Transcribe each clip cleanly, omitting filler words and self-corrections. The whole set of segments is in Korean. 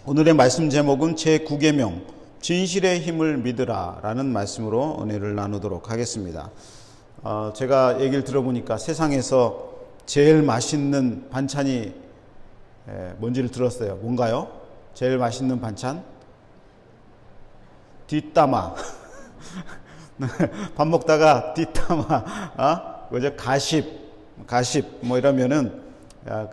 오늘의 말씀 제목은 제9계명 진실의 힘을 믿으라 라는 말씀으로 은혜를 나누도록 하겠습니다. 제가 얘기를 들어보니까 세상에서 제일 맛있는 반찬이 뭔지를 들었어요. 뭔가요? 제일 맛있는 반찬? 뒷담화. 밥 먹다가 뒷담화, 그죠? 가십 뭐 이러면은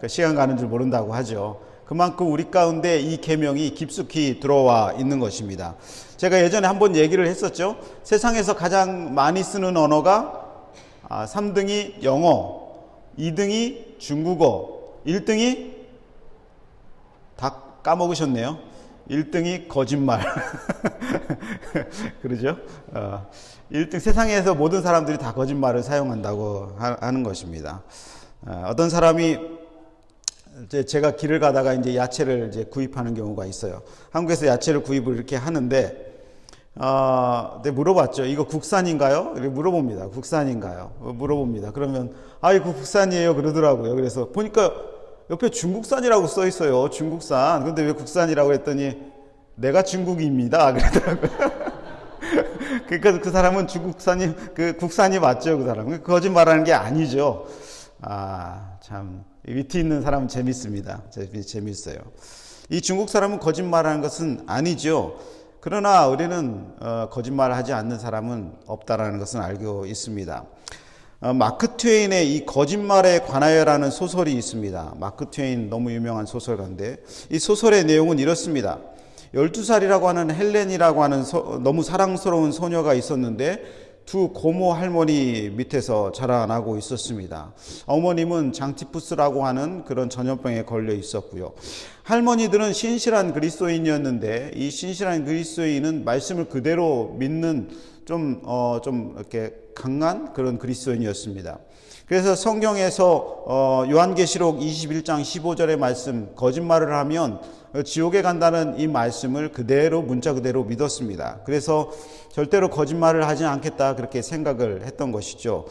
그 시간 가는 줄 모른다고 하죠. 그만큼 우리 가운데 이 계명이 깊숙이 들어와 있는 것입니다. 제가 예전에 한번 얘기를 했었죠. 세상에서 가장 많이 쓰는 언어가 3등이 영어, 2등이 중국어, 1등이 다 까먹으셨네요. 1등이 거짓말. 그러죠? 1등, 세상에서 모든 사람들이 다 거짓말을 사용한다고 하는 것입니다. 어떤 사람이 제가 길을 가다가 이제 야채를 이제 구입하는 경우가 있어요. 한국에서 야채를 구입을 이렇게 하는데, 물어봤죠. 이거 국산인가요? 이렇게 물어봅니다. 국산인가요? 물어봅니다. 그러면, 이거 국산이에요. 그러더라고요. 그래서 보니까 옆에 중국산이라고 써 있어요. 중국산. 근데 왜 국산이라고 했더니, 내가 중국입니다. 그러더라고요. 그러니까 그 사람은 국산이 맞죠. 그 사람은. 거짓말하는 게 아니죠. 참. 위트 있는 사람은 재밌습니다. 재밌어요. 이 중국 사람은 거짓말하는 것은 아니죠. 그러나 우리는 거짓말을 하지 않는 사람은 없다라는 것은 알고 있습니다. 마크 트웨인의 이 거짓말에 관하여라는 소설이 있습니다. 마크 트웨인 너무 유명한 소설가인데 이 소설의 내용은 이렇습니다. 12살이라고 하는 헬렌이라고 하는 너무 사랑스러운 소녀가 있었는데 두 고모 할머니 밑에서 자라나고 있었습니다. 어머님은 장티푸스라고 하는 그런 전염병에 걸려 있었고요. 할머니들은 신실한 그리스도인이었는데 이 신실한 그리스도인은 말씀을 그대로 믿는 좀 이렇게 강한 그런 그리스도인이었습니다. 그래서 성경에서 요한계시록 21장 15절의 말씀, 거짓말을 하면 지옥에 간다는 이 말씀을 문자 그대로 믿었습니다. 그래서 절대로 거짓말을 하지 않겠다 그렇게 생각을 했던 것이죠.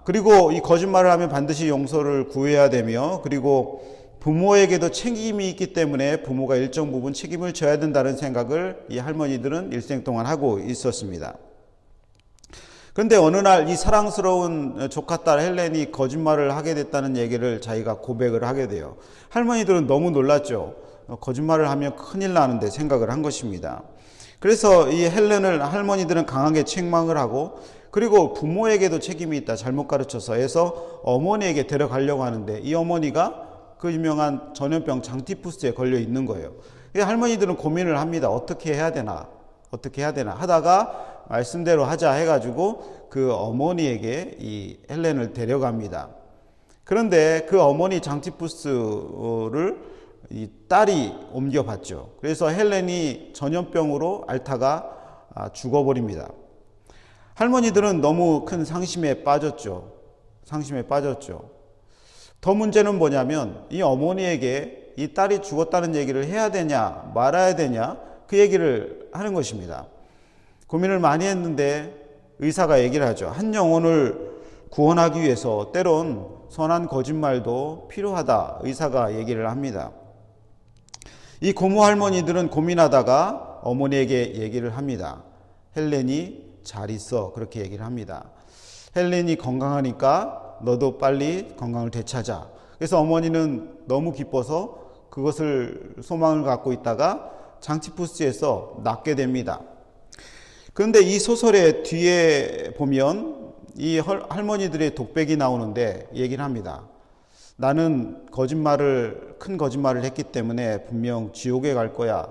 그리고 이 거짓말을 하면 반드시 용서를 구해야 되며, 그리고 부모에게도 책임이 있기 때문에 부모가 일정 부분 책임을 져야 된다는 생각을 이 할머니들은 일생 동안 하고 있었습니다. 그런데 어느 날 이 사랑스러운 조카딸 헬렌이 거짓말을 하게 됐다는 얘기를 자기가 고백을 하게 돼요. 할머니들은 너무 놀랐죠. 거짓말을 하면 큰일 나는데 생각을 한 것입니다. 그래서 이 헬렌을 할머니들은 강하게 책망을 하고, 그리고 부모에게도 책임이 있다 잘못 가르쳐서 해서 어머니에게 데려가려고 하는데 이 어머니가 그 유명한 전염병 장티푸스에 걸려 있는 거예요. 할머니들은 고민을 합니다. 어떻게 해야 되나 하다가 말씀대로 하자 해가지고 그 어머니에게 이 헬렌을 데려갑니다. 그런데 그 어머니 장티푸스를 이 딸이 옮겨봤죠. 그래서 헬렌이 전염병으로 앓다가 죽어버립니다. 할머니들은 너무 큰 상심에 빠졌죠. 더 문제는 뭐냐면 이 어머니에게 이 딸이 죽었다는 얘기를 해야 되냐 말아야 되냐 그 얘기를 하는 것입니다. 고민을 많이 했는데 의사가 얘기를 하죠. 한 영혼을 구원하기 위해서 때론 선한 거짓말도 필요하다. 의사가 얘기를 합니다. 이 고모 할머니들은 고민하다가 어머니에게 얘기를 합니다. 헬렌이 잘 있어. 그렇게 얘기를 합니다. 헬렌이 건강하니까 너도 빨리 건강을 되찾아. 그래서 어머니는 너무 기뻐서 그것을 소망을 갖고 있다가 장티푸스에서 낫게 됩니다. 그런데 이 소설의 뒤에 보면 이 할머니들의 독백이 나오는데 얘기를 합니다. 나는 큰 거짓말을 했기 때문에 분명 지옥에 갈 거야.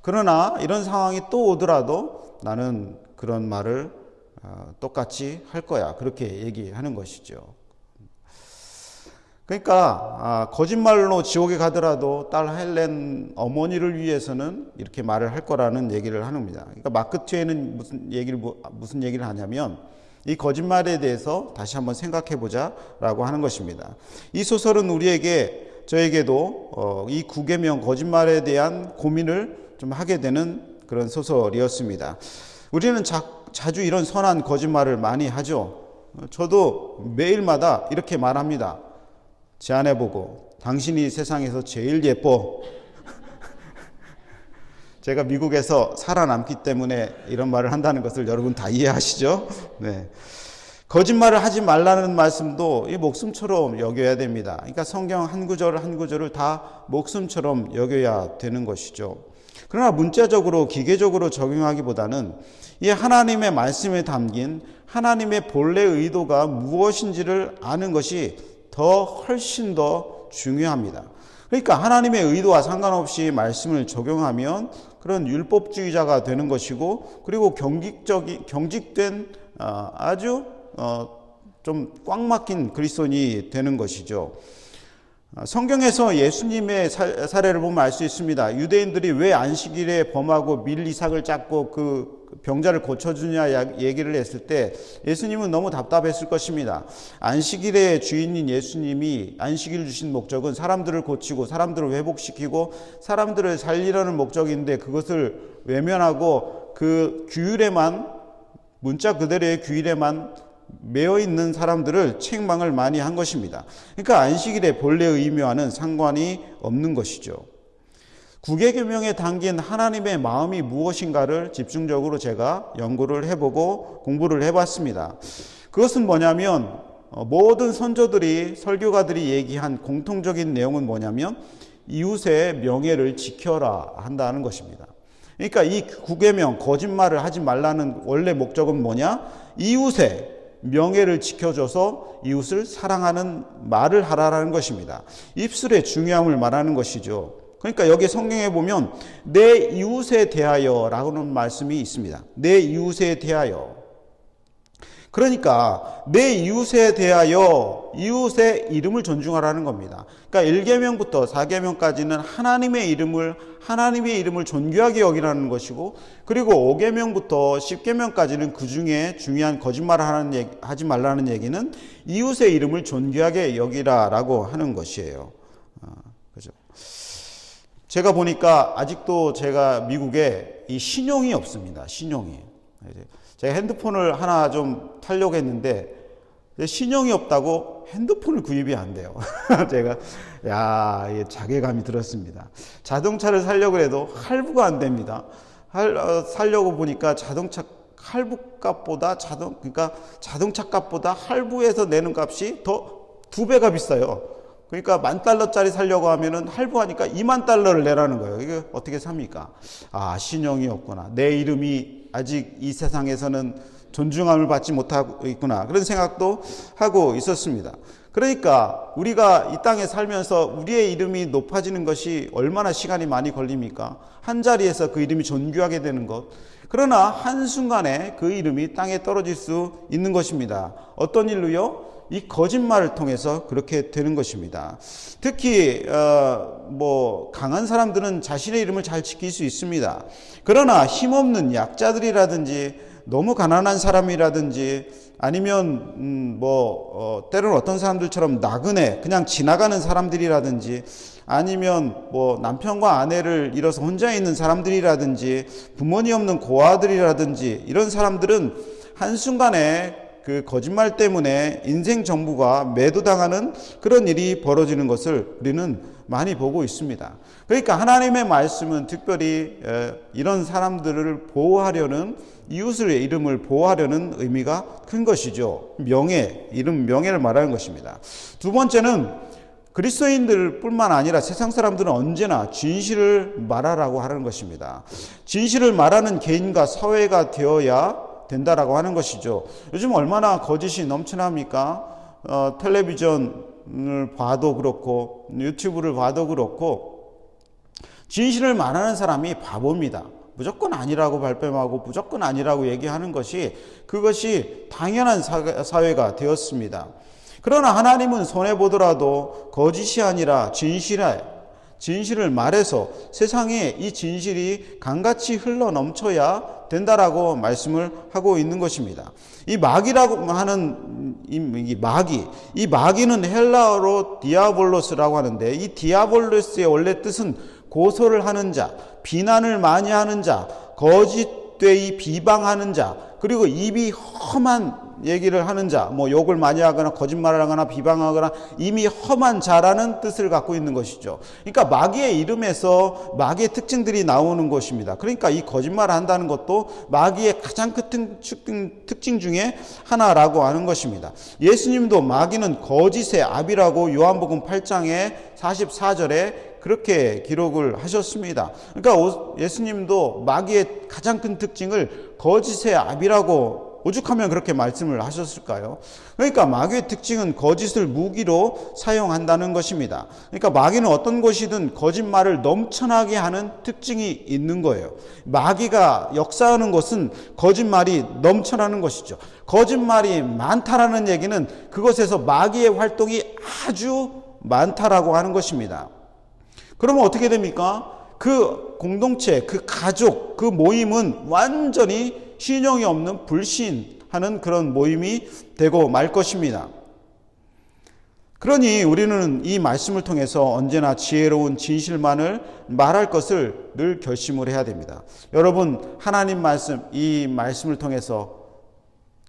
그러나 이런 상황이 또 오더라도 나는 그런 말을 똑같이 할 거야. 그렇게 얘기하는 것이죠. 그러니까 거짓말로 지옥에 가더라도 딸 헬렌 어머니를 위해서는 이렇게 말을 할 거라는 얘기를 하는 겁니다. 그러니까 마크 트웨인은 무슨 얘기를 하냐면 이 거짓말에 대해서 다시 한번 생각해 보자라고 하는 것입니다. 이 소설은 저에게도 이 9계명 거짓말에 대한 고민을 좀 하게 되는 그런 소설이었습니다. 우리는 자주 이런 선한 거짓말을 많이 하죠. 저도 매일마다 이렇게 말합니다. 제 아내 보고 당신이 세상에서 제일 예뻐. 제가 미국에서 살아남기 때문에 이런 말을 한다는 것을 여러분 다 이해하시죠? 네. 거짓말을 하지 말라는 말씀도 이 목숨처럼 여겨야 됩니다. 그러니까 성경 한 구절 한 구절을 다 목숨처럼 여겨야 되는 것이죠. 그러나 문자적으로 기계적으로 적용하기보다는 이 하나님의 말씀에 담긴 하나님의 본래 의도가 무엇인지를 아는 것이 훨씬 더 중요합니다. 그러니까 하나님의 의도와 상관없이 말씀을 적용하면 그런 율법주의자가 되는 것이고, 그리고 경직된 아주 좀 꽉 막힌 그리스도인이 되는 것이죠. 성경에서 예수님의 사례를 보면 알 수 있습니다. 유대인들이 왜 안식일에 범하고 밀 이삭을 짰고 그 병자를 고쳐주냐 얘기를 했을 때 예수님은 너무 답답했을 것입니다. 안식일의 주인인 예수님이 안식일을 주신 목적은 사람들을 고치고 사람들을 회복시키고 사람들을 살리려는 목적인데, 그것을 외면하고 그 규율에만, 문자 그대로의 규율에만 매여 있는 사람들을 책망을 많이 한 것입니다. 그러니까 안식일의 본래 의미와는 상관이 없는 것이죠. 구계계명에 담긴 하나님의 마음이 무엇인가를 집중적으로 제가 연구를 해보고 공부를 해봤습니다. 그것은 뭐냐면, 모든 선조들이, 설교가들이 얘기한 공통적인 내용은 뭐냐면 이웃의 명예를 지켜라 한다는 것입니다. 그러니까 이 구계명, 거짓말을 하지 말라는 원래 목적은 뭐냐? 이웃의 명예를 지켜줘서 이웃을 사랑하는 말을 하라는 것입니다. 입술의 중요함을 말하는 것이죠. 그러니까 여기 성경에 보면 내 이웃에 대하여 라고는 말씀이 있습니다. 내 이웃에 대하여. 그러니까 내 이웃에 대하여 이웃의 이름을 존중하라는 겁니다. 그러니까 1계명부터 4계명까지는 하나님의 이름을 존귀하게 여기라는 것이고, 그리고 5계명부터 10계명까지는 그 중에 중요한 거짓말을 하지 말라는 얘기는 이웃의 이름을 존귀하게 여기라라고 하는 것이에요. 그죠? 제가 보니까 아직도 제가 미국에 이 신용이 없습니다. 신용이. 제가 핸드폰을 하나 좀 타려고 했는데 신용이 없다고 핸드폰을 구입이 안 돼요. 제가 자괴감이 들었습니다. 자동차를 사려고 해도 할부가 안 됩니다. 사려고 보니까 자동차 할부값보다 자동차 값보다 할부해서 내는 값이 더 2배가 비싸요. 그러니까 $10,000짜리 사려고 하면은 할부하니까 $20,000를 내라는 거예요. 이게 어떻게 삽니까? 신용이 없구나. 내 이름이 아직 이 세상에서는 존중함을 받지 못하고 있구나. 그런 생각도 하고 있었습니다. 그러니까 우리가 이 땅에 살면서 우리의 이름이 높아지는 것이 얼마나 시간이 많이 걸립니까? 한 자리에서 그 이름이 존귀하게 되는 것. 그러나 한순간에 그 이름이 땅에 떨어질 수 있는 것입니다. 어떤 일로요? 이 거짓말을 통해서 그렇게 되는 것입니다. 특히 강한 사람들은 자신의 이름을 잘 지킬 수 있습니다. 그러나 힘없는 약자들이라든지 너무 가난한 사람이라든지 아니면 때로는 어떤 사람들처럼 나그네 그냥 지나가는 사람들이라든지 아니면 남편과 아내를 잃어서 혼자 있는 사람들이라든지 부모님 없는 고아들이라든지 이런 사람들은 한순간에 그 거짓말 때문에 인생 전부가 매도당하는 그런 일이 벌어지는 것을 우리는 많이 보고 있습니다. 그러니까 하나님의 말씀은 특별히 이런 사람들을 보호하려는, 이웃의 이름을 보호하려는 의미가 큰 것이죠. 명예를 말하는 것입니다. 두 번째는 그리스도인들 뿐만 아니라 세상 사람들은 언제나 진실을 말하라고 하는 것입니다. 진실을 말하는 개인과 사회가 되어야 된다라고 하는 것이죠. 요즘 얼마나 거짓이 넘쳐납니까? 텔레비전을 봐도 그렇고 유튜브를 봐도 그렇고 진실을 말하는 사람이 바보입니다. 무조건 아니라고 발뺌하고 무조건 아니라고 얘기하는 그것이 당연한 사회가 되었습니다. 그러나 하나님은 손해보더라도 거짓이 아니라 진실을 말해서 세상에 이 진실이 강같이 흘러 넘쳐야 된다라고 말씀을 하고 있는 것입니다. 이 마귀라고 하는 이 마귀는 헬라어로 디아볼로스라고 하는데, 이 디아볼로스의 원래 뜻은 고소를 하는 자, 비난을 많이 하는 자, 거짓되이 비방하는 자, 그리고 입이 험한 얘기를 하는 자, 뭐 욕을 많이 하거나 거짓말을 하거나 비방하거나 이미 험한 자라는 뜻을 갖고 있는 것이죠. 그러니까 마귀의 이름에서 마귀의 특징들이 나오는 것입니다. 그러니까 이 거짓말을 한다는 것도 마귀의 가장 큰 특징 중에 하나라고 하는 것입니다. 예수님도 마귀는 거짓의 아비라고 요한복음 8장에 44절에 그렇게 기록을 하셨습니다. 그러니까 예수님도 마귀의 가장 큰 특징을 거짓의 아비라고 오죽하면 그렇게 말씀을 하셨을까요? 그러니까 마귀의 특징은 거짓을 무기로 사용한다는 것입니다. 그러니까 마귀는 어떤 것이든 거짓말을 넘쳐나게 하는 특징이 있는 거예요. 마귀가 역사하는 것은 거짓말이 넘쳐나는 것이죠. 거짓말이 많다라는 얘기는 그것에서 마귀의 활동이 아주 많다라고 하는 것입니다. 그러면 어떻게 됩니까? 그 공동체, 그 가족, 그 모임은 완전히 신용이 없는 불신하는 그런 모임이 되고 말 것입니다. 그러니 우리는 이 말씀을 통해서 언제나 지혜로운 진실만을 말할 것을 늘 결심을 해야 됩니다. 여러분, 하나님 말씀, 이 말씀을 통해서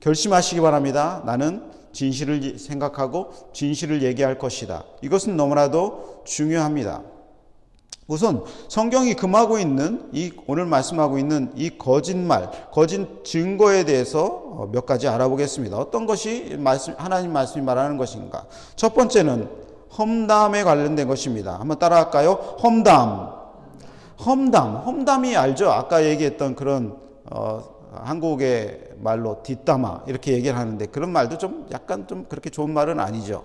결심하시기 바랍니다. 나는 진실을 생각하고 진실을 얘기할 것이다. 이것은 너무나도 중요합니다. 우선 성경이 금하고 있는 오늘 말씀하고 있는 이 거짓말, 거짓 증거에 대해서 몇 가지 알아보겠습니다. 어떤 것이 하나님 말씀이 말하는 것인가? 첫 번째는 험담에 관련된 것입니다. 한번 따라할까요? 험담이 알죠? 아까 얘기했던 그런 한국의 말로 뒷담화 이렇게 얘기를 하는데 그런 말도 좀 약간 좀 그렇게 좋은 말은 아니죠.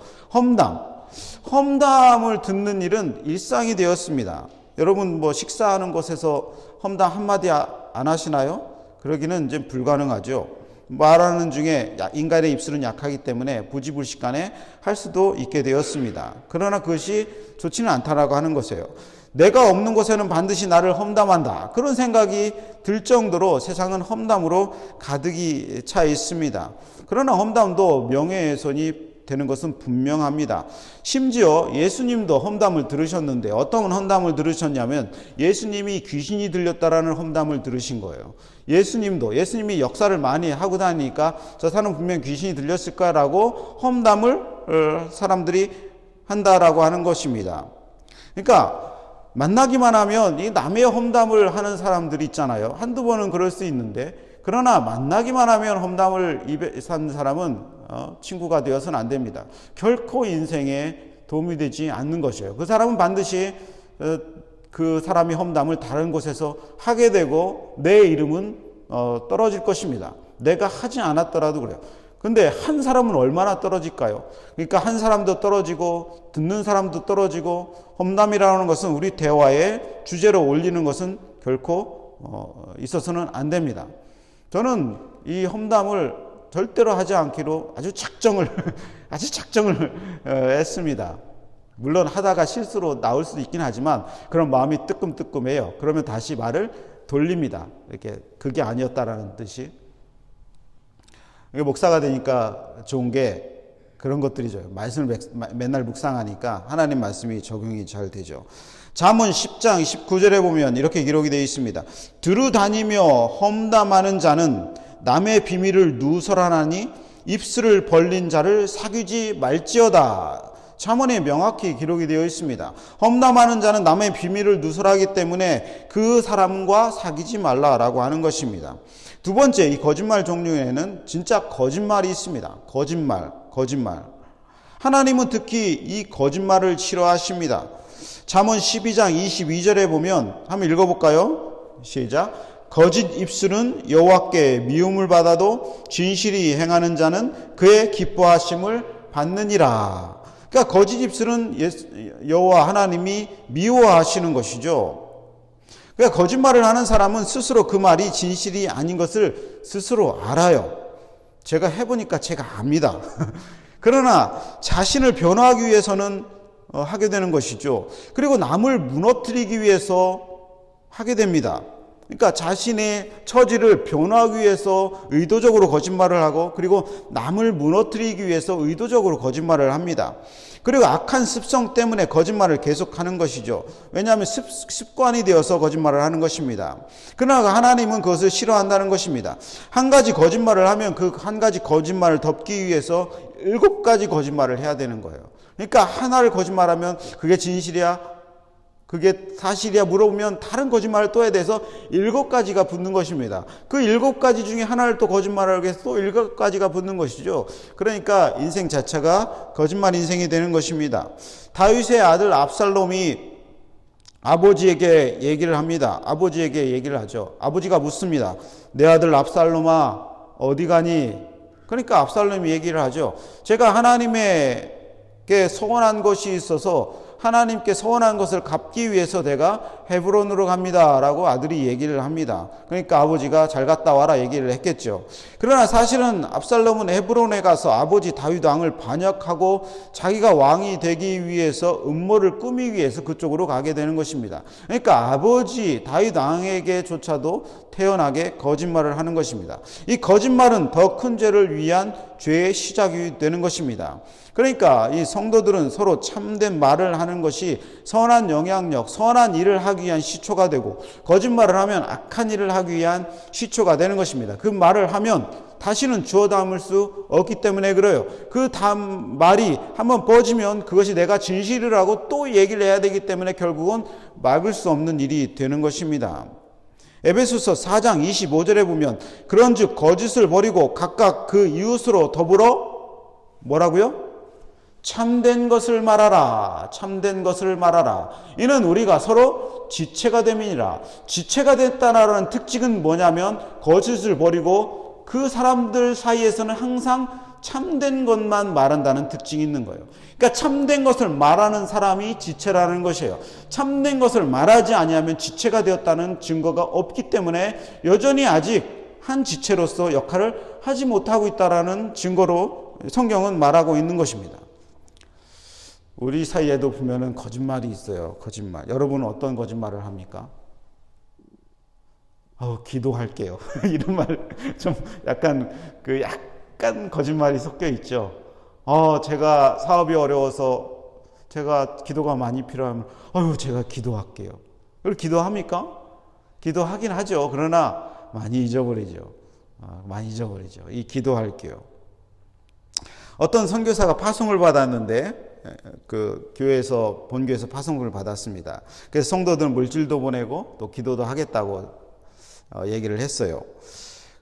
험담을 듣는 일은 일상이 되었습니다. 여러분 뭐 식사하는 곳에서 험담 한마디 안 하시나요? 그러기는 이제 불가능하죠. 말하는 중에 인간의 입술은 약하기 때문에 부지불식간에 할 수도 있게 되었습니다. 그러나 그것이 좋지는 않다라고 하는 것이에요. 내가 없는 곳에는 반드시 나를 험담한다. 그런 생각이 들 정도로 세상은 험담으로 가득이 차 있습니다. 그러나 험담도 명예훼손이 되는 것은 분명합니다. 심지어 예수님도 험담을 들으셨는데 어떤 험담을 들으셨냐면 예수님이 귀신이 들렸다라는 험담을 들으신 거예요. 예수님이 역사를 많이 하고 다니니까 저 사람은 분명 귀신이 들렸을 거라고 험담을 사람들이 한다라고 하는 것입니다. 그러니까 만나기만 하면 이 남의 험담을 하는 사람들이 있잖아요. 한두 번은 그럴 수 있는데 그러나 만나기만 하면 험담을 입에 산 사람은 친구가 되어서는 안 됩니다. 결코 인생에 도움이 되지 않는 것이에요. 그 사람은 반드시 그 사람이 험담을 다른 곳에서 하게 되고 내 이름은 떨어질 것입니다. 내가 하지 않았더라도 그래요. 근데 한 사람은 얼마나 떨어질까요? 그러니까 한 사람도 떨어지고 듣는 사람도 떨어지고 험담이라는 것은 우리 대화의 주제로 올리는 것은 결코 있어서는 안 됩니다. 저는 이 험담을 절대로 하지 않기로 아주 작정을 했습니다. 물론 하다가 실수로 나올 수도 있긴 하지만 그런 마음이 뜨끔뜨끔해요. 그러면 다시 말을 돌립니다. 이렇게 그게 아니었다라는 뜻이. 목사가 되니까 좋은 게 그런 것들이죠. 말씀을 맨날 묵상하니까 하나님 말씀이 적용이 잘 되죠. 잠언 10장 29절에 보면 이렇게 기록이 되어 있습니다. 두루다니며 험담하는 자는 남의 비밀을 누설하나니 입술을 벌린 자를 사귀지 말지어다. 잠언에 명확히 기록이 되어 있습니다. 험담하는 자는 남의 비밀을 누설하기 때문에 그 사람과 사귀지 말라라고 하는 것입니다. 두 번째, 이 거짓말 종류에는 진짜 거짓말이 있습니다. 거짓말. 하나님은 특히 이 거짓말을 싫어하십니다. 잠언 12장 22절에 보면 한번 읽어볼까요? 시작. 거짓 입술은 여호와께 미움을 받아도 진실이 행하는 자는 그의 기뻐하심을 받느니라. 그러니까 거짓 입술은 여호와 하나님이 미워하시는 것이죠. 그러니까 거짓말을 하는 사람은 스스로 그 말이 진실이 아닌 것을 스스로 알아요. 제가 해보니까 제가 압니다. 그러나 자신을 변호하기 위해서는 하게 되는 것이죠. 그리고 남을 무너뜨리기 위해서 하게 됩니다. 그러니까 자신의 처지를 변화하기 위해서 의도적으로 거짓말을 하고, 그리고 남을 무너뜨리기 위해서 의도적으로 거짓말을 합니다. 그리고 악한 습성 때문에 거짓말을 계속하는 것이죠. 왜냐하면 습관이 되어서 거짓말을 하는 것입니다. 그러나 하나님은 그것을 싫어한다는 것입니다. 한 가지 거짓말을 하면 그 한 가지 거짓말을 덮기 위해서 7가지 거짓말을 해야 되는 거예요. 그러니까 하나를 거짓말하면 그게 진실이야? 그게 사실이야? 물어보면 다른 거짓말을 또 해야 돼서 7가지가 붙는 것입니다. 그 7가지 중에 하나를 또 거짓말하기 위해서 또 7가지가 붙는 것이죠. 그러니까 인생 자체가 거짓말 인생이 되는 것입니다. 다윗의 아들 압살롬이 아버지에게 얘기를 합니다. 아버지에게 얘기를 하죠. 아버지가 묻습니다. 내 아들 압살롬아 어디 가니? 그러니까 압살롬이 얘기를 하죠. 제가 하나님께 서원한 것이 있어서 하나님께 서원한 것을 갚기 위해서 내가 헤브론으로 갑니다 라고 아들이 얘기를 합니다. 그러니까 아버지가 잘 갔다 와라 얘기를 했겠죠. 그러나 사실은 압살롬은 헤브론에 가서 아버지 다윗 왕을 반역하고 자기가 왕이 되기 위해서 음모를 꾸미기 위해서 그쪽으로 가게 되는 것입니다. 그러니까 아버지 다윗 왕에게조차도 태연하게 거짓말을 하는 것입니다. 이 거짓말은 더 큰 죄를 위한 죄의 시작이 되는 것입니다. 그러니까 이 성도들은 서로 참된 말을 하는 것이 선한 영향력, 선한 일을 하기 위한 시초가 되고, 거짓말을 하면 악한 일을 하기 위한 시초가 되는 것입니다. 그 말을 하면 다시는 주워 담을 수 없기 때문에 그래요. 그 다음 말이 한번 퍼지면 그것이 내가 진실이라고 또 얘기를 해야 되기 때문에 결국은 막을 수 없는 일이 되는 것입니다. 에베소서 4장 25절에 보면 그런즉 거짓을 버리고 각각 그 이웃으로 더불어 뭐라고요? 참된 것을 말하라. 참된 것을 말하라. 이는 우리가 서로 지체가 됨이니라. 지체가 됐다는 특징은 뭐냐면 거짓을 버리고 그 사람들 사이에서는 항상 참된 것만 말한다는 특징이 있는 거예요. 그러니까 참된 것을 말하는 사람이 지체라는 것이에요. 참된 것을 말하지 아니하면 지체가 되었다는 증거가 없기 때문에 여전히 아직 한 지체로서 역할을 하지 못하고 있다는 증거로 성경은 말하고 있는 것입니다. 우리 사이에도 보면은 거짓말이 있어요. 거짓말. 여러분은 어떤 거짓말을 합니까? 기도할게요. 이런 말 좀 약간 거짓말이 섞여 있죠. 제가 사업이 어려워서 제가 기도가 많이 필요하면 제가 기도할게요. 그걸 기도합니까? 기도하긴 하죠. 그러나 많이 잊어버리죠. 이 기도할게요. 어떤 선교사가 파송을 받았는데 그 교회에서 본교에서 파송을 받았습니다. 그래서 성도들 물질도 보내고 또 기도도 하겠다고 얘기를 했어요.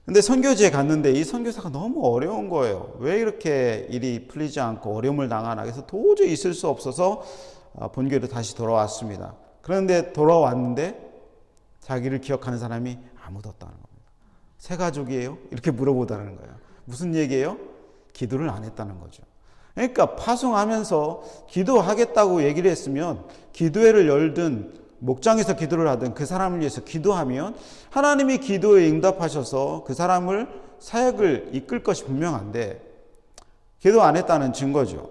근데 선교지에 갔는데 이 선교사가 너무 어려운 거예요. 왜 이렇게 일이 풀리지 않고 어려움을 당하나. 그래서 도저히 있을 수 없어서 본교로 다시 돌아왔습니다. 그런데 돌아왔는데 자기를 기억하는 사람이 아무도 없다는 겁니다. 새 가족이에요? 이렇게 물어보다는 거예요. 무슨 얘기예요? 기도를 안 했다는 거죠. 그러니까 파송하면서 기도하겠다고 얘기를 했으면 기도회를 열든 목장에서 기도를 하든 그 사람을 위해서 기도하면 하나님이 기도에 응답하셔서 그 사람을 사역을 이끌 것이 분명한데 기도 안 했다는 증거죠.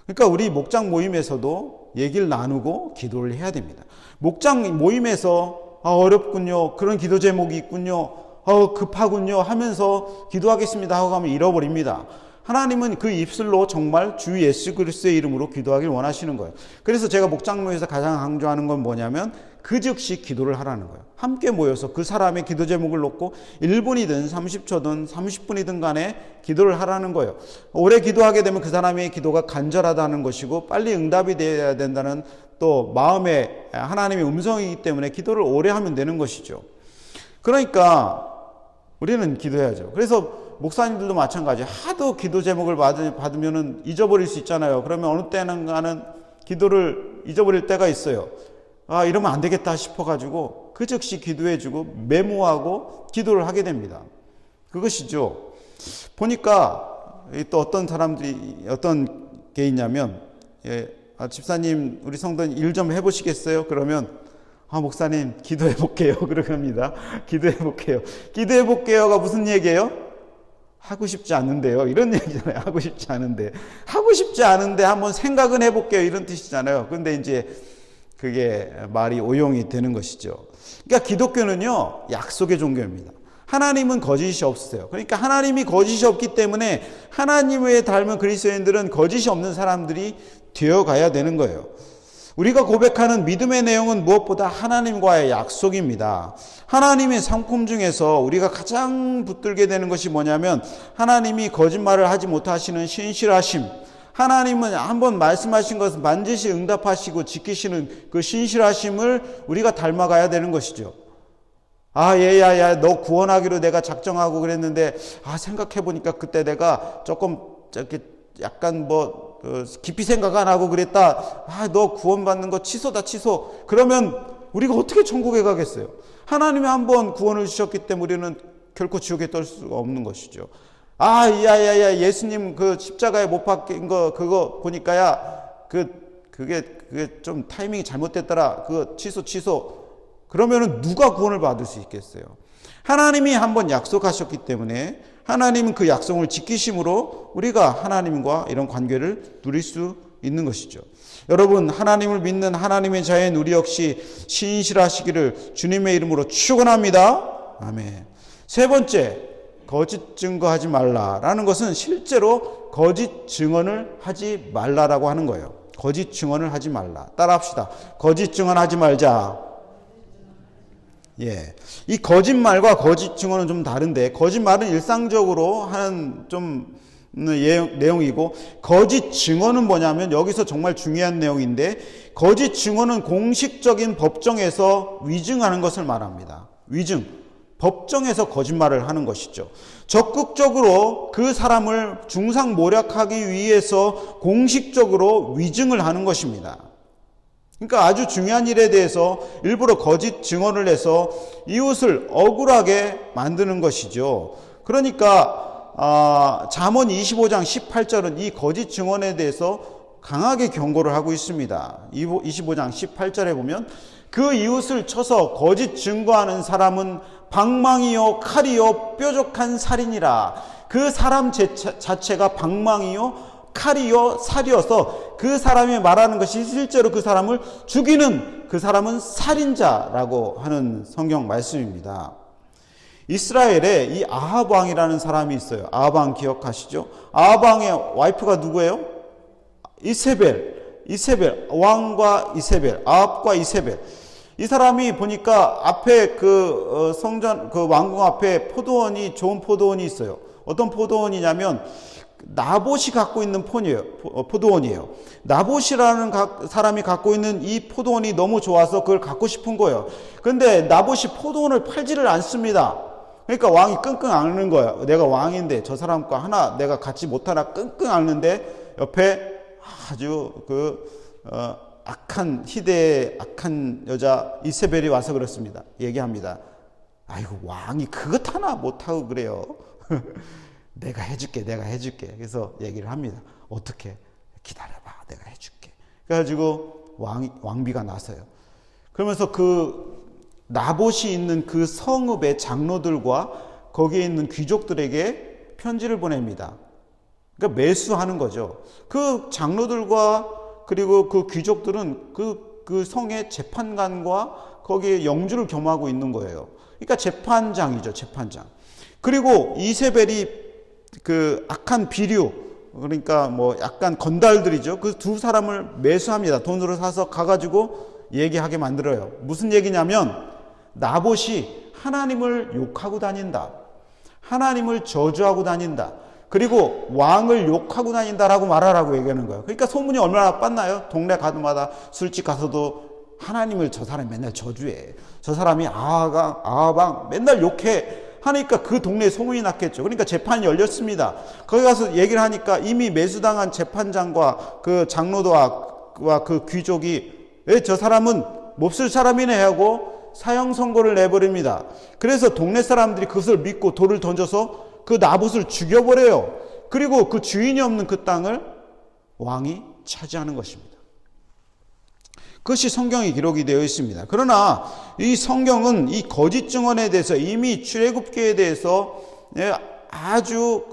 그러니까 우리 목장 모임에서도 얘기를 나누고 기도를 해야 됩니다. 목장 모임에서 어렵군요. 그런 기도 제목이 있군요. 급하군요 하면서 기도하겠습니다 하고 가면 잃어버립니다. 하나님은 그 입술로 정말 주 예수 그리스도의 이름으로 기도하길 원하시는 거예요. 그래서 제가 목장모에서 가장 강조하는 건 뭐냐면 그 즉시 기도를 하라는 거예요. 함께 모여서 그 사람의 기도 제목을 놓고 1분이든 30초든 30분이든 간에 기도를 하라는 거예요. 오래 기도하게 되면 그 사람의 기도가 간절하다는 것이고 빨리 응답이 되어야 된다는 또 마음에 하나님의 음성이기 때문에 기도를 오래 하면 되는 것이죠. 그러니까 우리는 기도해야죠. 그래서 목사님들도 마찬가지. 하도 기도 제목을 받으면 잊어버릴 수 있잖아요. 그러면 어느 때는가는 기도를 잊어버릴 때가 있어요. 이러면 안 되겠다 싶어가지고 그 즉시 기도해주고 메모하고 기도를 하게 됩니다. 그것이죠. 보니까 또 어떤 사람들이 어떤 게 있냐면 집사님 우리 성도님 일 좀 해보시겠어요? 그러면 목사님 기도해볼게요. 그러고 합니다. 기도해볼게요가 무슨 얘기예요? 하고 싶지 않은데요. 이런 얘기잖아요. 하고 싶지 않은데 한번 생각은 해볼게요. 이런 뜻이잖아요. 근데 이제 그게 말이 오용이 되는 것이죠. 그러니까 기독교는요, 약속의 종교입니다. 하나님은 거짓이 없으세요. 그러니까 하나님이 거짓이 없기 때문에 하나님을 닮은 그리스도인들은 거짓이 없는 사람들이 되어가야 되는 거예요. 우리가 고백하는 믿음의 내용은 무엇보다 하나님과의 약속입니다. 하나님의 상품 중에서 우리가 가장 붙들게 되는 것이 뭐냐면 하나님이 거짓말을 하지 못하시는 신실하심. 하나님은 한번 말씀하신 것을 반드시 응답하시고 지키시는 그 신실하심을 우리가 닮아가야 되는 것이죠. 얘야, 너 구원하기로 내가 작정하고 그랬는데, 생각해보니까 그때 내가 조금, 약간 깊이 생각 안 하고 그랬다. 너 구원받는 거 취소다, 취소. 그러면 우리가 어떻게 천국에 가겠어요? 하나님이 한번 구원을 주셨기 때문에 우리는 결코 지옥에 떨 수가 없는 것이죠. 예수님 그 십자가에 못 박힌 거, 그거 보니까야, 그게 좀 타이밍이 잘못됐더라. 그거 취소. 그러면은 누가 구원을 받을 수 있겠어요? 하나님이 한번 약속하셨기 때문에 하나님은 그 약속을 지키심으로 우리가 하나님과 이런 관계를 누릴 수 있는 것이죠. 여러분, 하나님을 믿는 하나님의 자인 우리 역시 신실하시기를 주님의 이름으로 축원합니다. 아멘. 세 번째, 거짓 증거하지 말라라는 것은 실제로 거짓 증언을 하지 말라라고 하는 거예요. 거짓 증언을 하지 말라. 따라합시다. 거짓 증언하지 말자. 이 거짓말과 거짓 증언은 좀 다른데, 거짓말은 일상적으로 하는 좀 내용이고, 거짓 증언은 뭐냐면 여기서 정말 중요한 내용인데, 거짓 증언은 공식적인 법정에서 위증하는 것을 말합니다. 위증. 법정에서 거짓말을 하는 것이죠. 적극적으로 그 사람을 중상모략하기 위해서 공식적으로 위증을 하는 것입니다. 그러니까 아주 중요한 일에 대해서 일부러 거짓 증언을 해서 이웃을 억울하게 만드는 것이죠. 그러니까 잠언 25장 18절은 이 거짓 증언에 대해서 강하게 경고를 하고 있습니다. 25장 18절에 보면 그 이웃을 쳐서 거짓 증거하는 사람은 방망이요 칼이요 뾰족한 살이니라. 그 사람 자체가 방망이요 칼이요 살이어서 그 사람이 말하는 것이 실제로 그 사람을 죽이는, 그 사람은 살인자라고 하는 성경 말씀입니다. 이스라엘에 이 아합 왕이라는 사람이 있어요. 아합 왕 기억하시죠? 아합 왕의 와이프가 누구예요? 이세벨 왕과 이세벨, 아합과 이세벨. 이 사람이 보니까 앞에 성전 왕궁 앞에 좋은 포도원이 있어요. 어떤 포도원이냐면 나봇이 갖고 있는 포도원이에요. 나봇이라는 사람이 갖고 있는 이 포도원이 너무 좋아서 그걸 갖고 싶은 거예요. 근데 나봇이 포도원을 팔지를 않습니다. 그러니까 왕이 끙끙 앓는 거예요. 내가 왕인데 저 사람과 하나 내가 같이 못하나 끙끙 앓는데 옆에 아주 희대의 악한 여자 이세벨이 와서 그렇습니다. 얘기합니다. 아이고, 왕이 그것 하나 못하고 그래요. 내가 해줄게. 그래서 얘기를 합니다. 어떻게? 기다려봐. 내가 해줄게. 그래가지고 왕비가 나서요. 그러면서 그 나봇이 있는 그 성읍의 장로들과 거기에 있는 귀족들에게 편지를 보냅니다. 그러니까 매수하는 거죠. 그 장로들과 그리고 그 귀족들은 그 성의 재판관과 거기에 영주를 겸하고 있는 거예요. 그러니까 재판장이죠. 재판장. 그리고 이세벨이 그 악한 비류, 그러니까 약간 건달들이죠. 그 두 사람을 매수합니다. 돈으로 사서 가가지고 얘기하게 만들어요. 무슨 얘기냐면 나봇이 하나님을 욕하고 다닌다. 하나님을 저주하고 다닌다. 그리고 왕을 욕하고 다닌다라고 말하라고 얘기하는 거예요. 그러니까 소문이 얼마나 빤나요? 동네 가든마다 술집 가서도 하나님을 저 사람이 맨날 저주해. 저 사람이 아합왕 맨날 욕해. 하니까 그 동네에 소문이 났겠죠. 그러니까 재판이 열렸습니다. 거기 가서 얘기를 하니까 이미 매수당한 재판장과 그 장로와 그 귀족이 저 사람은 몹쓸 사람이네 하고 사형 선고를 내버립니다. 그래서 동네 사람들이 그것을 믿고 돌을 던져서 그 나봇을 죽여버려요. 그리고 그 주인이 없는 그 땅을 왕이 차지하는 것입니다. 그것이 성경에 기록이 되어 있습니다. 그러나 이 성경은 이 거짓 증언에 대해서 이미 출애굽기에 대해서 아주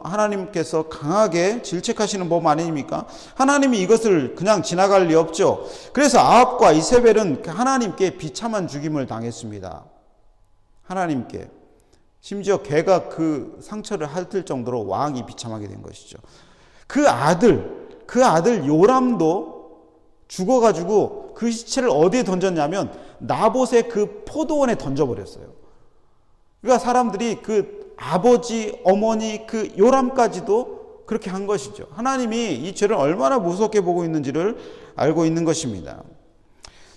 하나님께서 강하게 질책하시는 법 아닙니까? 하나님이 이것을 그냥 지나갈 리 없죠. 그래서 아합과 이세벨은 하나님께 비참한 죽임을 당했습니다. 하나님께. 심지어 걔가 그 상처를 핥을 정도로 왕이 비참하게 된 것이죠. 그 아들 요람도 죽어가지고 그 시체를 어디에 던졌냐면 나봇의 그 포도원에 던져버렸어요. 그러니까 사람들이 그 아버지, 어머니, 그 요람까지도 그렇게 한 것이죠. 하나님이 이 죄를 얼마나 무섭게 보고 있는지를 알고 있는 것입니다.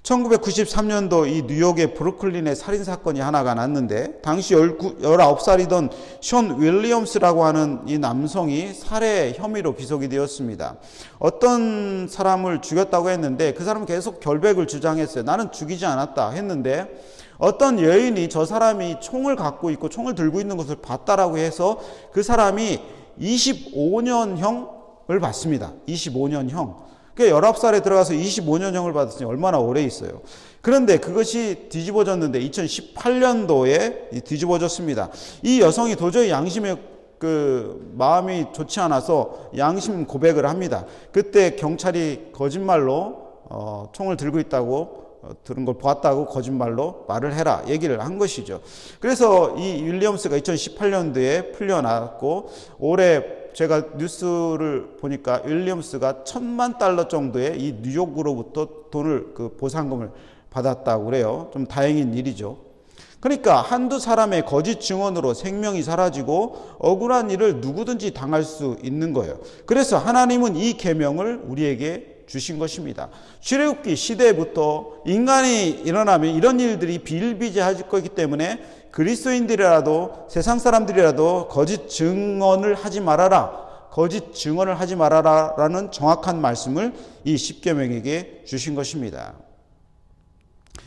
1993년도 이 뉴욕의 브루클린에 살인사건이 하나가 났는데 당시 19살이던 션 윌리엄스라고 하는 이 남성이 살해 혐의로 기소가 되었습니다. 어떤 사람을 죽였다고 했는데 그 사람은 계속 결백을 주장했어요. 나는 죽이지 않았다 했는데 어떤 여인이 저 사람이 총을 갖고 있고 총을 들고 있는 것을 봤다라고 해서 그 사람이 25년형을 받습니다. 25년형. 그러니까 19살에 들어가서 25년형을 받았으니 얼마나 오래 있어요. 그런데 그것이 뒤집어졌는데 2018년도에 뒤집어졌습니다. 이 여성이 도저히 양심에 마음이 좋지 않아서 양심 고백을 합니다. 그때 경찰이 거짓말로 총을 들고 있다고 들은 걸 보았다고 거짓말로 말을 해라 얘기를 한 것이죠. 그래서 이 윌리엄스가 2018년도에 풀려났고 올해 제가 뉴스를 보니까 윌리엄스가 $10,000,000 정도의 이 뉴욕으로부터 돈을 보상금을 받았다고 그래요. 좀 다행인 일이죠. 그러니까 한두 사람의 거짓 증언으로 생명이 사라지고 억울한 일을 누구든지 당할 수 있는 거예요. 그래서 하나님은 이 계명을 우리에게 주신 것입니다. 출애굽기 시대부터 인간이 일어나면 이런 일들이 비일비재할 것이기 때문에 그리스도인들이라도 세상 사람들이라도 거짓 증언을 하지 말아라. 거짓 증언을 하지 말아라라는 정확한 말씀을 이 십계명에게 주신 것입니다.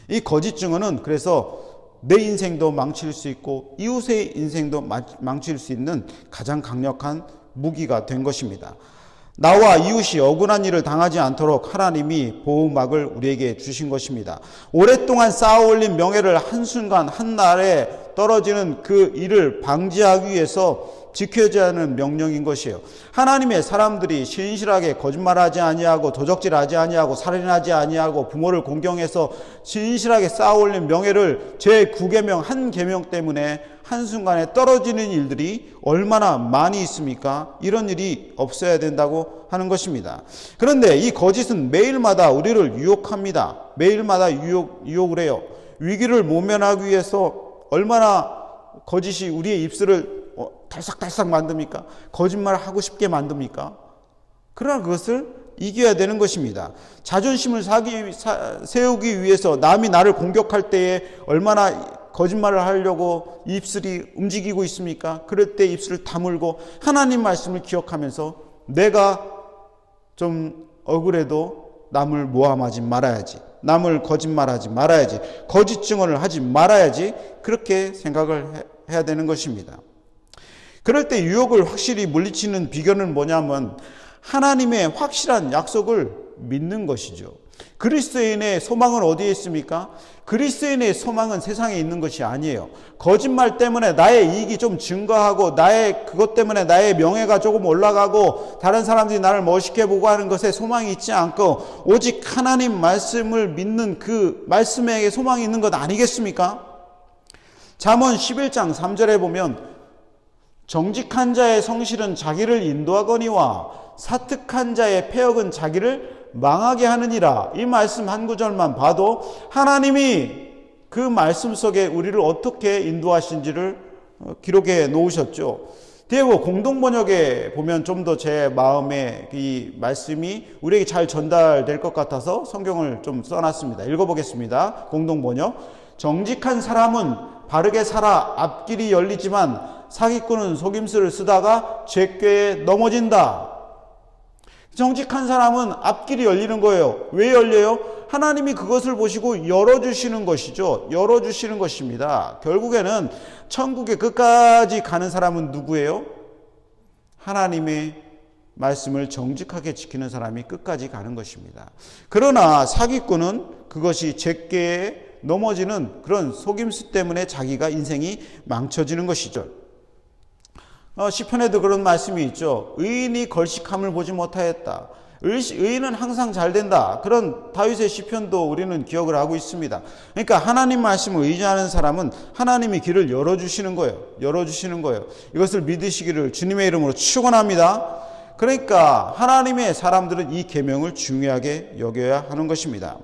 이 거짓 증언은 그래서 내 인생도 망칠 수 있고 이웃의 인생도 망칠 수 있는 가장 강력한 무기가 된 것입니다. 나와 이웃이 억울한 일을 당하지 않도록 하나님이 보호막을 우리에게 주신 것입니다. 오랫동안 쌓아올린 명예를 한순간 한날에 떨어지는 그 일을 방지하기 위해서 지켜져야 하는 명령인 것이에요. 하나님의 사람들이 신실하게 거짓말하지 아니하고 도적질하지 아니하고 살인하지 아니하고 부모를 공경해서 신실하게 쌓아올린 명예를 제9계명 한 계명 때문에 한순간에 떨어지는 일들이 얼마나 많이 있습니까? 이런 일이 없어야 된다고 하는 것입니다. 그런데 이 거짓은 매일마다 우리를 유혹합니다. 매일마다 유혹을 해요. 위기를 모면하기 위해서 얼마나 거짓이 우리의 입술을 달싹달싹 만듭니까? 거짓말을 하고 싶게 만듭니까? 그러나 그것을 이겨야 되는 것입니다. 자존심을 세우기 위해서 남이 나를 공격할 때에 얼마나 거짓말을 하려고 입술이 움직이고 있습니까? 그럴 때 입술을 다물고 하나님 말씀을 기억하면서 내가 좀 억울해도 남을 모함하지 말아야지. 남을 거짓말하지 말아야지. 거짓 증언을 하지 말아야지. 그렇게 생각을 해야 되는 것입니다. 그럴 때 유혹을 확실히 물리치는 비결은 뭐냐면 하나님의 확실한 약속을 믿는 것이죠. 그리스도인의 소망은 어디에 있습니까? 그리스도인의 소망은 세상에 있는 것이 아니에요. 거짓말 때문에 나의 이익이 좀 증가하고 그것 때문에 나의 명예가 조금 올라가고 다른 사람들이 나를 멋있게 보고 하는 것에 소망이 있지 않고 오직 하나님 말씀을 믿는 그 말씀에 소망이 있는 것 아니겠습니까? 잠언 11장 3절에 보면 정직한 자의 성실은 자기를 인도하거니와 사특한 자의 패역은 자기를 망하게 하느니라. 이 말씀 한 구절만 봐도 하나님이 그 말씀 속에 우리를 어떻게 인도하신지를 기록해 놓으셨죠. 뒤에 공동번역에 보면 좀 더 제 마음에 이 말씀이 우리에게 잘 전달될 것 같아서 성경을 좀 써놨습니다. 읽어보겠습니다. 공동번역. 정직한 사람은 바르게 살아 앞길이 열리지만 사기꾼은 속임수를 쓰다가 죄꾀에 넘어진다. 정직한 사람은 앞길이 열리는 거예요. 왜 열려요? 하나님이 그것을 보시고 열어주시는 것이죠. 열어주시는 것입니다. 결국에는 천국의 끝까지 가는 사람은 누구예요? 하나님의 말씀을 정직하게 지키는 사람이 끝까지 가는 것입니다. 그러나 사기꾼은 그것이 죄꾀에 넘어지는 그런 속임수 때문에 자기가 인생이 망쳐지는 것이죠. 시편에도 그런 말씀이 있죠. 의인이 걸식함을 보지 못하였다. 의인은 항상 잘 된다. 그런 다윗의 시편도 우리는 기억을 하고 있습니다. 그러니까 하나님 말씀을 의지하는 사람은 하나님이 길을 열어주시는 거예요. 열어주시는 거예요. 이것을 믿으시기를 주님의 이름으로 축원합니다. 그러니까 하나님의 사람들은 이 계명을 중요하게 여겨야 하는 것입니다.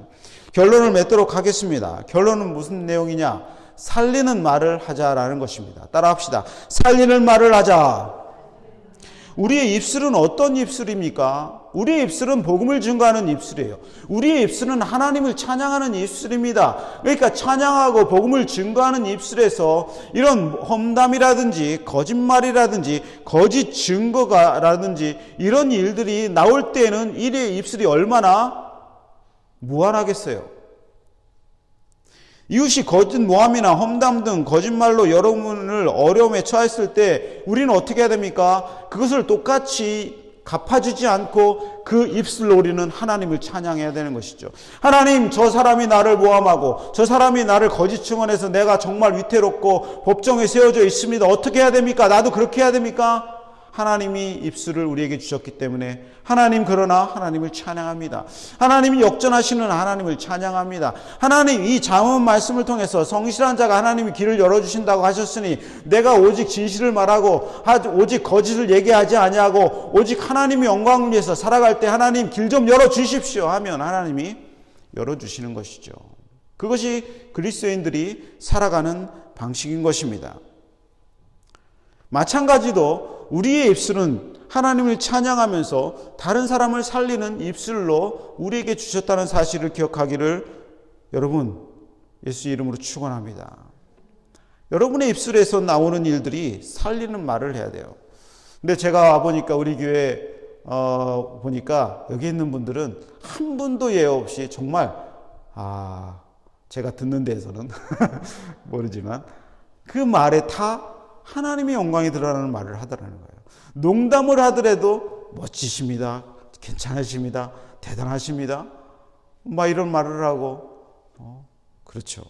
결론을 맺도록 하겠습니다. 결론은 무슨 내용이냐? 살리는 말을 하자라는 것입니다. 따라합시다. 살리는 말을 하자. 우리의 입술은 어떤 입술입니까? 우리의 입술은 복음을 증거하는 입술이에요. 우리의 입술은 하나님을 찬양하는 입술입니다. 그러니까 찬양하고 복음을 증거하는 입술에서 이런 험담이라든지 거짓말이라든지 거짓 증거라든지 이런 일들이 나올 때에는 이의 입술이 얼마나 무한하겠어요. 이웃이 거짓 모함이나 험담 등 거짓말로 여러분을 어려움에 처했을 때 우리는 어떻게 해야 됩니까? 그것을 똑같이 갚아주지 않고 그 입술로 우리는 하나님을 찬양해야 되는 것이죠. 하나님, 저 사람이 나를 모함하고 저 사람이 나를 거짓 증언해서 내가 정말 위태롭고 법정에 세워져 있습니다. 어떻게 해야 됩니까? 나도 그렇게 해야 됩니까? 하나님이 입술을 우리에게 주셨기 때문에 하나님, 그러나 하나님을 찬양합니다. 하나님이 역전하시는 하나님을 찬양합니다. 하나님, 이 잠언 말씀을 통해서 성실한 자가 하나님이 길을 열어주신다고 하셨으니 내가 오직 진실을 말하고 오직 거짓을 얘기하지 아니하고 오직 하나님의 영광을 위해서 살아갈 때 하나님 길 좀 열어주십시오 하면 하나님이 열어주시는 것이죠. 그것이 그리스도인들이 살아가는 방식인 것입니다. 마찬가지로 우리의 입술은 하나님을 찬양하면서 다른 사람을 살리는 입술로 우리에게 주셨다는 사실을 기억하기를 여러분 예수 이름으로 축원합니다. 여러분의 입술에서 나오는 일들이 살리는 말을 해야 돼요. 근데 제가 보니까 우리 교회 보니까 여기 있는 분들은 한 분도 예외 없이 정말 제가 듣는 데에서는 모르지만 그 말에 다 하나님의 영광이 드러나는 말을 하더라는 거예요. 농담을 하더라도 멋지십니다. 괜찮으십니다. 대단하십니다. 막 이런 말을 하고 그렇죠.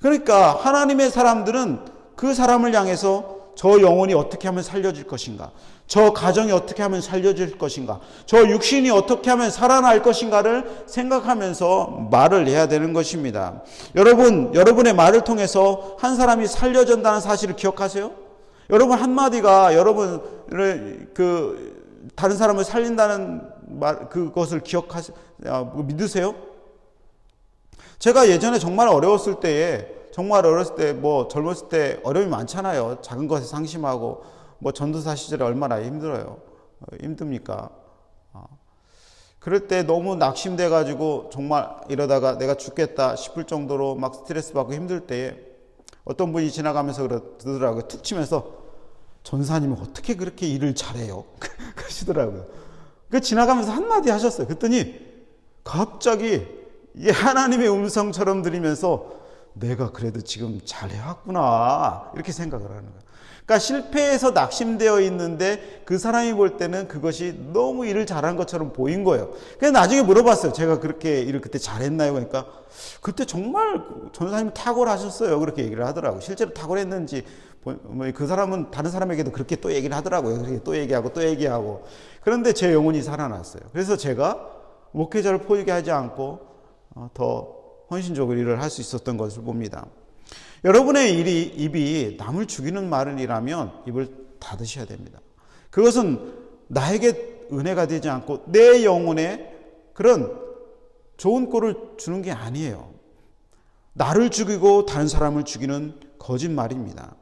그러니까 하나님의 사람들은 그 사람을 향해서 저 영혼이 어떻게 하면 살려질 것인가, 저 가정이 어떻게 하면 살려질 것인가, 저 육신이 어떻게 하면 살아날 것인가를 생각하면서 말을 해야 되는 것입니다. 여러분의 말을 통해서 한 사람이 살려진다는 사실을 기억하세요? 여러분 한마디가 여러분을 다른 사람을 살린다는 말, 그것을 믿으세요? 제가 예전에 정말 어려웠을 때, 젊었을 때 어려움이 많잖아요. 작은 것에 상심하고, 전도사 시절에 얼마나 힘듭니까? 그럴 때 너무 낙심돼가지고 정말 이러다가 내가 죽겠다 싶을 정도로 막 스트레스 받고 힘들 때에 어떤 분이 지나가면서 그러더라고요. 툭 치면서 전사님은 어떻게 그렇게 일을 잘해요? 그러시더라고요. 지나가면서 한마디 하셨어요. 그랬더니 갑자기 이게 하나님의 음성처럼 들리면서 내가 그래도 지금 잘해왔구나 이렇게 생각을 하는 거예요. 그러니까 실패해서 낙심되어 있는데 그 사람이 볼 때는 그것이 너무 일을 잘한 것처럼 보인 거예요. 그래서 나중에 물어봤어요. 제가 그렇게 일을 그때 잘했나요? 그러니까 그때 정말 전사님 탁월하셨어요. 그렇게 얘기를 하더라고요. 실제로 탁월했는지 그 사람은 다른 사람에게도 그렇게 또 얘기를 하더라고요. 그렇게 또 얘기하고. 그런데 제 영혼이 살아났어요. 그래서 제가 목회자를 포기하지 않고 더 헌신적으로 일을 할 수 있었던 것을 봅니다. 여러분의 입이 남을 죽이는 말이라면 입을 닫으셔야 됩니다. 그것은 나에게 은혜가 되지 않고 내 영혼에 그런 좋은 꼴을 주는 게 아니에요. 나를 죽이고 다른 사람을 죽이는 거짓말입니다.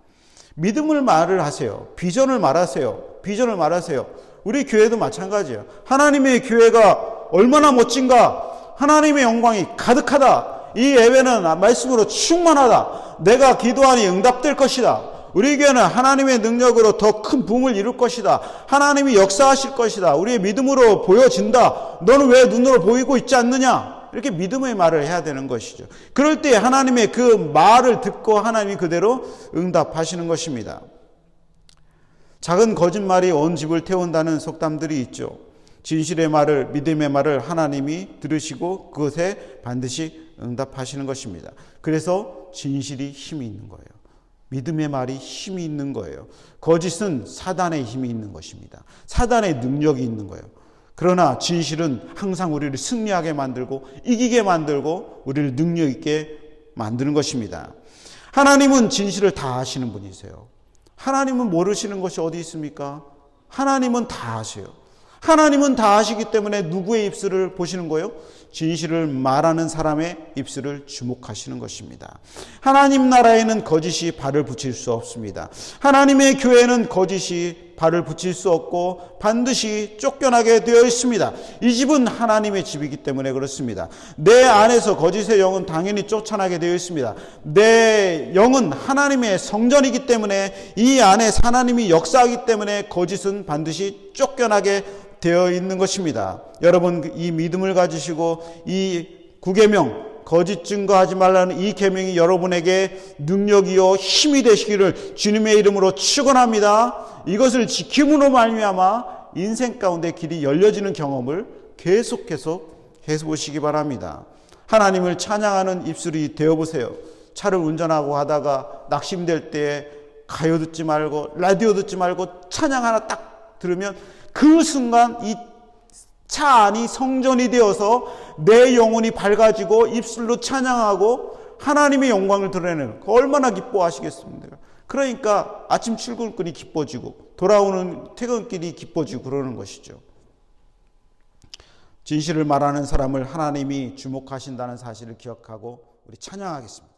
믿음을 말을 하세요. 비전을 말하세요. 우리 교회도 마찬가지예요. 하나님의 교회가 얼마나 멋진가, 하나님의 영광이 가득하다, 이 예배는 말씀으로 충만하다, 내가 기도하니 응답될 것이다, 우리 교회는 하나님의 능력으로 더 큰 부흥을 이룰 것이다, 하나님이 역사하실 것이다, 우리의 믿음으로 보여진다, 너는 왜 눈으로 보이고 있지 않느냐, 이렇게 믿음의 말을 해야 되는 것이죠. 그럴 때 하나님의 그 말을 듣고 하나님이 그대로 응답하시는 것입니다. 작은 거짓말이 온 집을 태운다는 속담들이 있죠. 진실의 말을, 믿음의 말을 하나님이 들으시고 그것에 반드시 응답하시는 것입니다. 그래서 진실이 힘이 있는 거예요. 믿음의 말이 힘이 있는 거예요. 거짓은 사단의 힘이 있는 것입니다. 사단의 능력이 있는 거예요. 그러나 진실은 항상 우리를 승리하게 만들고 이기게 만들고 우리를 능력 있게 만드는 것입니다. 하나님은 진실을 다 아시는 분이세요. 하나님은 모르시는 것이 어디 있습니까? 하나님은 다 아세요. 하나님은 다 아시기 때문에 누구의 입술을 보시는 거예요? 진실을 말하는 사람의 입술을 주목하시는 것입니다. 하나님 나라에는 거짓이 발을 붙일 수 없습니다. 하나님의 교회는 거짓이 발을 붙일 수 없고 반드시 쫓겨나게 되어 있습니다. 이 집은 하나님의 집이기 때문에 그렇습니다. 내 안에서 거짓의 영은 당연히 쫓아나게 되어 있습니다. 내 영은 하나님의 성전이기 때문에 이 안에 하나님이 역사하기 때문에 거짓은 반드시 쫓겨나게 되어 있는 것입니다. 여러분 이 믿음을 가지시고 이 9계명 거짓 증거하지 말라는 이 계명이 여러분에게 능력이요 힘이 되시기를 주님의 이름으로 축원합니다. 이것을 지킴으로 말미암아 인생 가운데 길이 열려지는 경험을 계속해서 해보시기 바랍니다. 하나님을 찬양하는 입술이 되어보세요. 차를 운전하고 하다가 낙심될 때에 가요 듣지 말고 라디오 듣지 말고 찬양 하나 딱 들으면 그 순간 이 차 안이 성전이 되어서 내 영혼이 밝아지고 입술로 찬양하고 하나님의 영광을 드러내는 거 얼마나 기뻐하시겠습니까? 그러니까 아침 출근길이 기뻐지고 돌아오는 퇴근길이 기뻐지고 그러는 것이죠. 진실을 말하는 사람을 하나님이 주목하신다는 사실을 기억하고 우리 찬양하겠습니다.